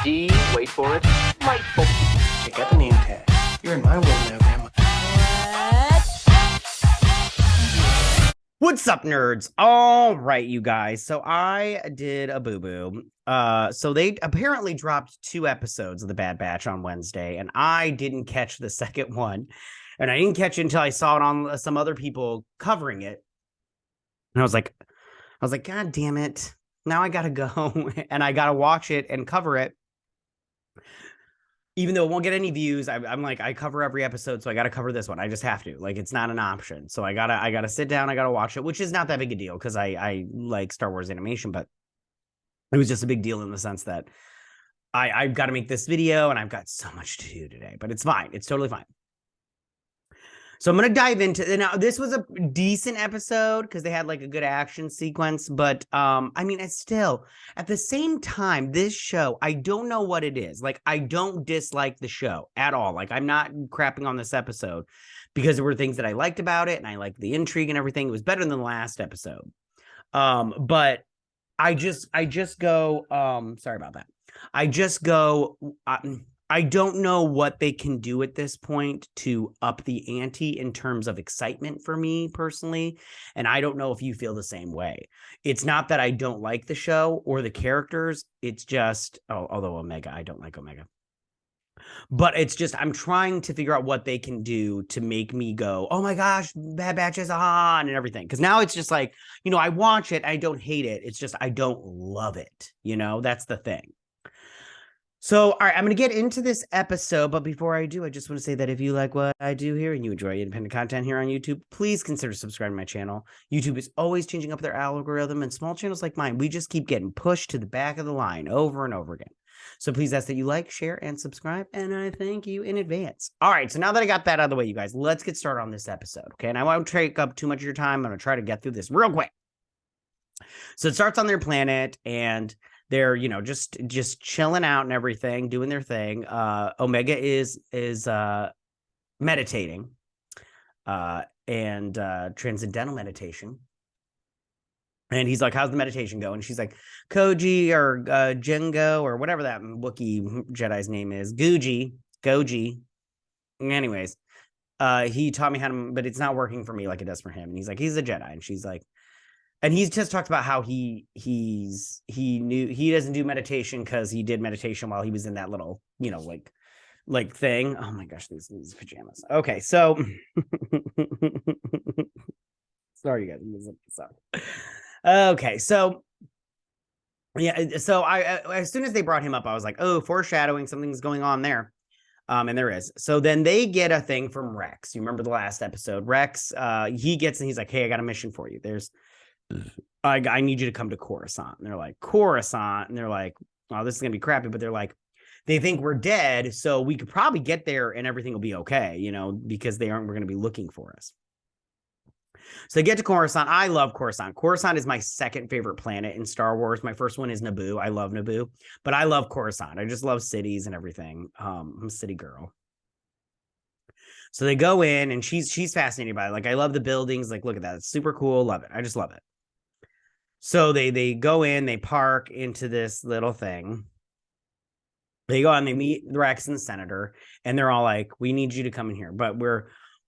D, wait for it, rightful. Check out the name tag. You're in my world now, Grandma. What's up, nerds? All right, you guys. So I did a boo-boo. So they apparently dropped 2 episodes of The Bad Batch on Wednesday, and I didn't catch the second one. And I didn't catch it until I saw it on some other people covering it. And I was like, God damn it. Now I gotta go and I gotta watch it and cover it. Even though it won't get any views, I'm like, I cover every episode, so I got to cover this one. I just have to. Like, it's not an option. So I gotta sit down. I gotta watch it, which is not that big a deal because I like Star Wars animation, but it was just a big deal in the sense that I've got to make this video and I've got so much to do today. But it's fine. It's totally fine. So I'm going to dive into, now this was a decent episode because they had like a good action sequence, but I mean, it's still at the same time, this show, I don't know what it is. Like, I don't dislike the show at all. Like, I'm not crapping on this episode because there were things that I liked about it and I liked the intrigue and everything. It was better than the last episode. But I just go, sorry about that. I just go, I don't know what they can do at this point to up the ante in terms of excitement for me personally. And I don't know if you feel the same way. It's not that I don't like the show or the characters. It's just, although Omega, I don't like Omega. But it's just, I'm trying to figure out what they can do to make me go, oh my gosh, Bad Batch is on and everything. Because now it's just like, I watch it. I don't hate it. It's just, I don't love it. That's the thing. So, all right, I'm going to get into this episode, but before I do, I just want to say that if you like what I do here and you enjoy independent content here on YouTube, please consider subscribing to my channel. YouTube is always changing up their algorithm, and small channels like mine, we just keep getting pushed to the back of the line over and over again. So please ask that you like, share, and subscribe, and I thank you in advance. All right, so now that I got that out of the way, you guys, let's get started on this episode, okay? And I won't take up too much of your time. I'm going to try to get through this real quick. So it starts on their planet, and they're, just chilling out and everything, doing their thing. Omega is meditating, and transcendental meditation. And he's like, how's the meditation going? And she's like, Koji or Jingo or whatever that Wookiee Jedi's name is. Goji. Anyways, he taught me how to, but it's not working for me like it does for him. And he's like, he's a Jedi. And she's like, and he's just talked about how he knew he doesn't do meditation because he did meditation while he was in that little, like thing. Oh my gosh, these pajamas. Okay, so sorry, you guys. Okay, so yeah, so I as soon as they brought him up, I was like, oh, foreshadowing, something's going on there. And there is. So then they get a thing from Rex. You remember the last episode? Rex, he gets and he's like, hey, I got a mission for you. I need you to come to Coruscant. And they're like, Coruscant. And they're like, oh, this is going to be crappy. But they're like, they think we're dead. So we could probably get there and everything will be okay, because we're going to be looking for us. So they get to Coruscant. I love Coruscant. Coruscant is my second favorite planet in Star Wars. My first one is Naboo. I love Naboo, but I love Coruscant. I just love cities and everything. I'm a city girl. So they go in and she's fascinated by it. Like, I love the buildings. Like, look at that. It's super cool. Love it. I just love it. So they go in, they park into this little thing. They go and they meet Rex and the senator, and they're all like, we need you to come in here. But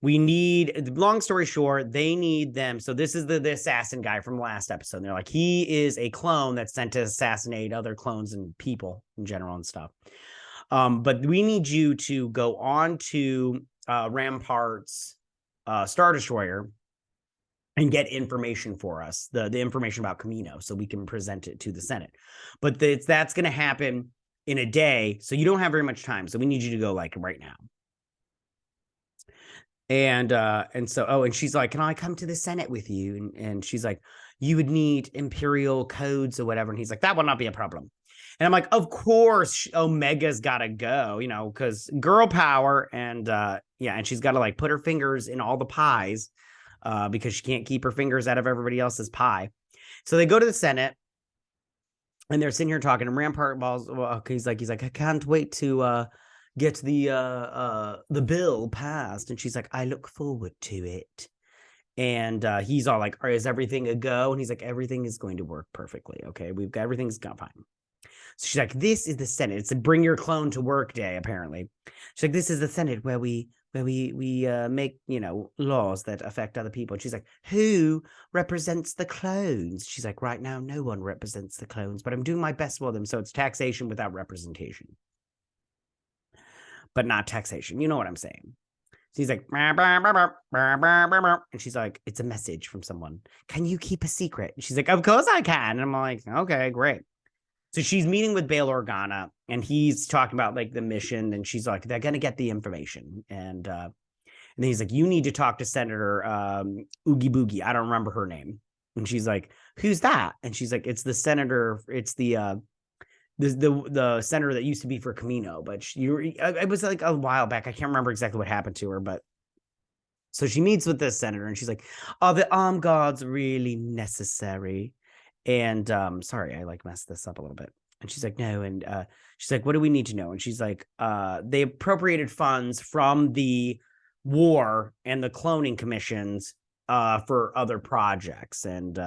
long story short, they need them. So this is the assassin guy from the last episode. And they're like, he is a clone that's sent to assassinate other clones and people in general and stuff. But we need you to go on to Rampart's Star Destroyer and get information for us, the information about Camino, so we can present it to the Senate. But that's going to happen in a day, so you don't have very much time. So we need you to go like right now. And so, and she's like, can I come to the Senate with you? And she's like, you would need Imperial codes or whatever. And he's like, that will not be a problem. And I'm like, of course, Omega's got to go, because girl power. And and she's got to like put her fingers in all the pies. Because she can't keep her fingers out of everybody else's pie. So they go to the Senate and they're sitting here talking, and Rampart balls. Well, he's like, I can't wait to get the bill passed. And she's like, I look forward to it. And he's all like, is everything a go? And he's like, everything is going to work perfectly. Okay, everything's gone fine. So she's like, this is the Senate. It's a bring your clone to work day, apparently. She's like, this is the Senate where we make, laws that affect other people. And she's like, who represents the clones? She's like, right now, no one represents the clones, but I'm doing my best for them. So it's taxation without representation, but not taxation. You know what I'm saying? She's like, and she's like, it's a message from someone. Can you keep a secret? And she's like, of course I can. And I'm like, okay, great. So she's meeting with Bail Organa, and he's talking about like the mission, and she's like, they're gonna get the information, and then he's like, you need to talk to Senator Oogie Boogie. I don't remember her name, and she's like, who's that? And she's like, it's the senator. It's the senator that used to be for Camino, but it was like a while back. I can't remember exactly what happened to her, but so she meets with this senator, and she's like, are the armed guards really necessary? And sorry, I like messed this up a little bit. And she's like, no. And she's like, what do we need to know? And she's like, they appropriated funds from the war and the cloning commissions for other projects. And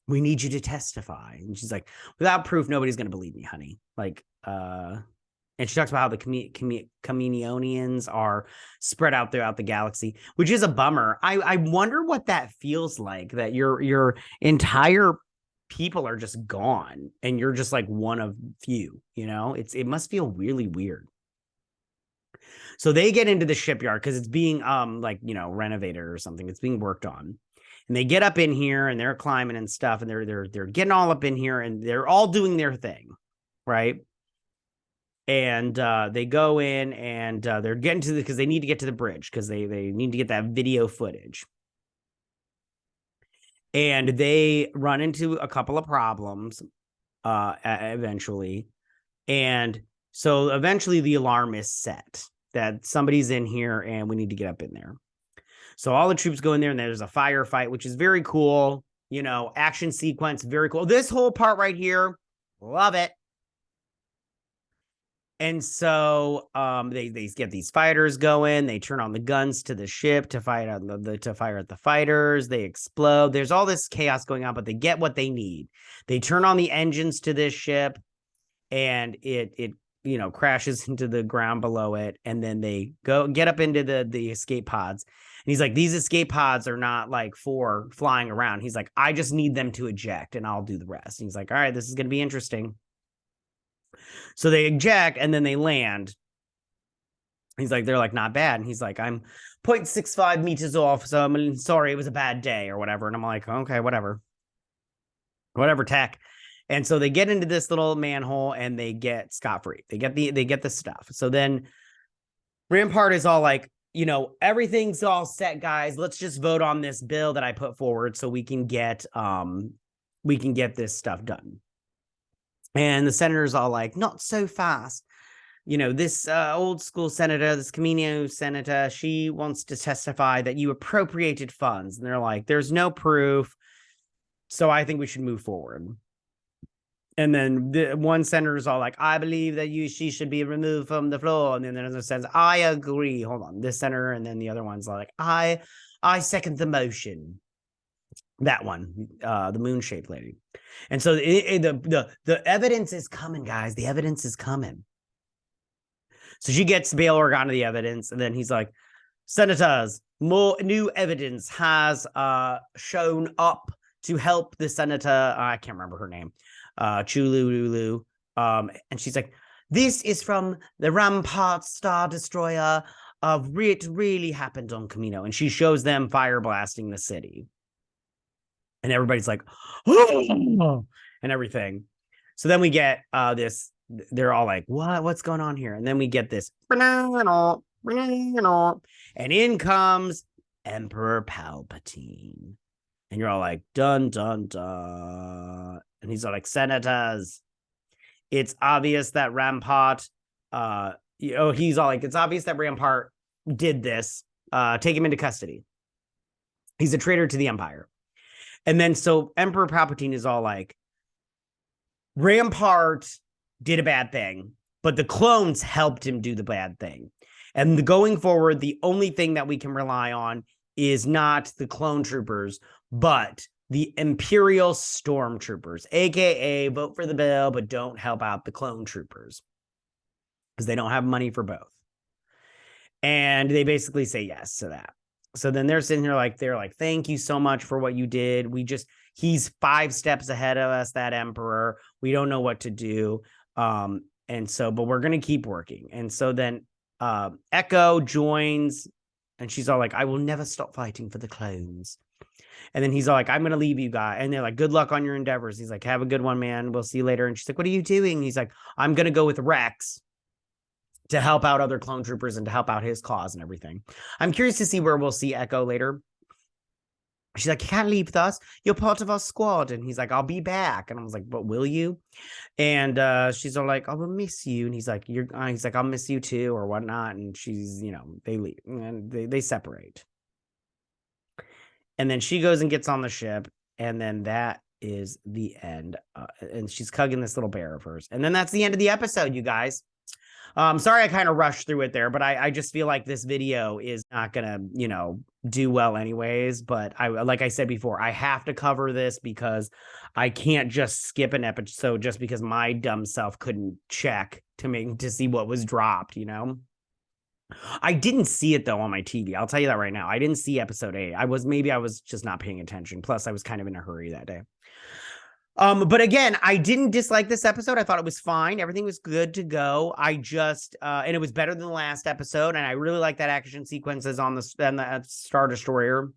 we need you to testify. And she's like, without proof, nobody's going to believe me, honey. Like, and she talks about how the Kaminionians are spread out throughout the galaxy, which is a bummer. I wonder what that feels like, that your entire people are just gone and you're just like one of few, it must feel really weird. So they get into the shipyard because it's being renovated or something. It's being worked on. And they get up in here and they're climbing and stuff, and they're getting all up in here and they're all doing their thing, right? And they go in and they're getting to because they need to get to the bridge because they need to get that video footage. And they run into a couple of problems eventually. And so eventually the alarm is set that somebody's in here and we need to get up in there. So all the troops go in there and there's a firefight, which is very cool. Action sequence, very cool. This whole part right here, love it. And so they get these fighters going. They turn on the guns to the ship to fight on to fire at the fighters. They explode. There's all this chaos going on, but they get what they need. They turn on the engines to this ship, and it crashes into the ground below it. And then they get up into the escape pods. And he's like, these escape pods are not like for flying around. He's like, I just need them to eject, and I'll do the rest. And he's like, all right, this is going to be interesting. So they eject and then they land. He's like, they're like, not bad. And he's like, I'm 0.65 meters off. So I'm sorry, it was a bad day or whatever. And I'm like, okay, whatever, tech. And so they get into this little manhole and they get scot-free. They get the stuff. So then Rampart is all like, everything's all set, guys. Let's just vote on this bill that I put forward so we can get this stuff done. And the senator's all like, not so fast. This old school senator, this Camino senator, she wants to testify that you appropriated funds. And they're like, there's no proof. So I think we should move forward. And then the one senator's all like, I believe that she should be removed from the floor. And then the other says, I agree. Hold on. This senator. And then the other one's like, I second the motion. That one, the moon-shaped lady. And so the evidence is coming, guys. The evidence is coming. So she gets Bail Organa the evidence, and then he's like, senators, more new evidence has shown up to help the senator. I can't remember her name. Chululu. And she's like, this is from the Rampart Star Destroyer of it really happened on Camino. And she shows them fire blasting the city. And everybody's like, oh, and everything. So then we get this. They're all like, what's going on here? And then we get this. And in comes Emperor Palpatine. And you're all like, dun, dun, dun. And he's all like, senators, it's obvious that Rampart, he's all like, it's obvious that Rampart did this. Take him into custody. He's a traitor to the Empire. And then so Emperor Palpatine is all like, Rampart did a bad thing, but the clones helped him do the bad thing. And going forward, the only thing that we can rely on is not the clone troopers, but the Imperial Stormtroopers, aka vote for the bill, but don't help out the clone troopers because they don't have money for both. And they basically say yes to that. So then they're sitting here like, they're like, thank you so much for what you did. He's 5 steps ahead of us, that emperor. We don't know what to do. But we're going to keep working. And so then Echo joins and she's all like, I will never stop fighting for the clones. And then he's all like, I'm going to leave you guys. And they're like, good luck on your endeavors. He's like, have a good one, man. We'll see you later. And she's like, what are you doing? He's like, I'm going to go with Rex to help out other clone troopers and to help out his cause and everything. I'm curious to see where we'll see Echo later. She's like, you can't leave with us. You're part of our squad. And he's like, I'll be back. And I was like, but will you? And she's all like, I will miss you. And he's like, I'll miss you too, or whatnot. And she's, they leave and they separate. And then she goes and gets on the ship. And then that is the end. And she's cugging this little bear of hers. And then that's the end of the episode, you guys. Sorry I kind of rushed through it there, but I just feel like this video is not gonna, do well anyways. But like I said before, I have to cover this because I can't just skip an episode just because my dumb self couldn't check to see what was dropped, I didn't see it though on my TV. I'll tell you that right now. I didn't see episode 8. I was just not paying attention. Plus, I was kind of in a hurry that day. But again, I didn't dislike this episode. I thought it was fine. Everything was good to go. I just, and it was better than the last episode. And I really like that action sequences on the Star Destroyer.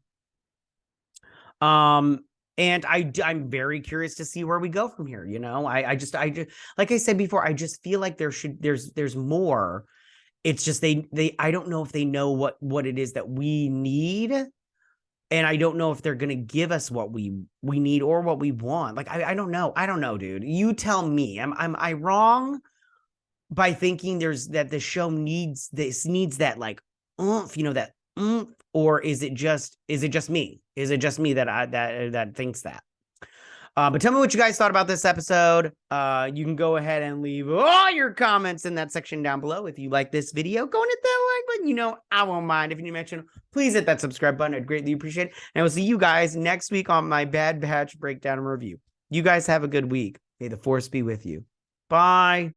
And I'm very curious to see where we go from here. I just, like I said before, I just feel like there's more. It's just, I don't know if they know what it is that we need. And I don't know if they're going to give us what we need or what we want. Like, I don't know. I don't know, dude. You tell me. Am I wrong by thinking that the show needs that like oomph, that oomph, or is it just me? Is it just me that thinks that? But tell me what you guys thought about this episode. You can go ahead and leave all your comments in that section down below. If you like this video, go and hit that like button. I won't mind. If you're new to my channel, please hit that subscribe button. I'd greatly appreciate it. And I will see you guys next week on my Bad Batch breakdown and review. You guys have a good week. May the force be with you. Bye.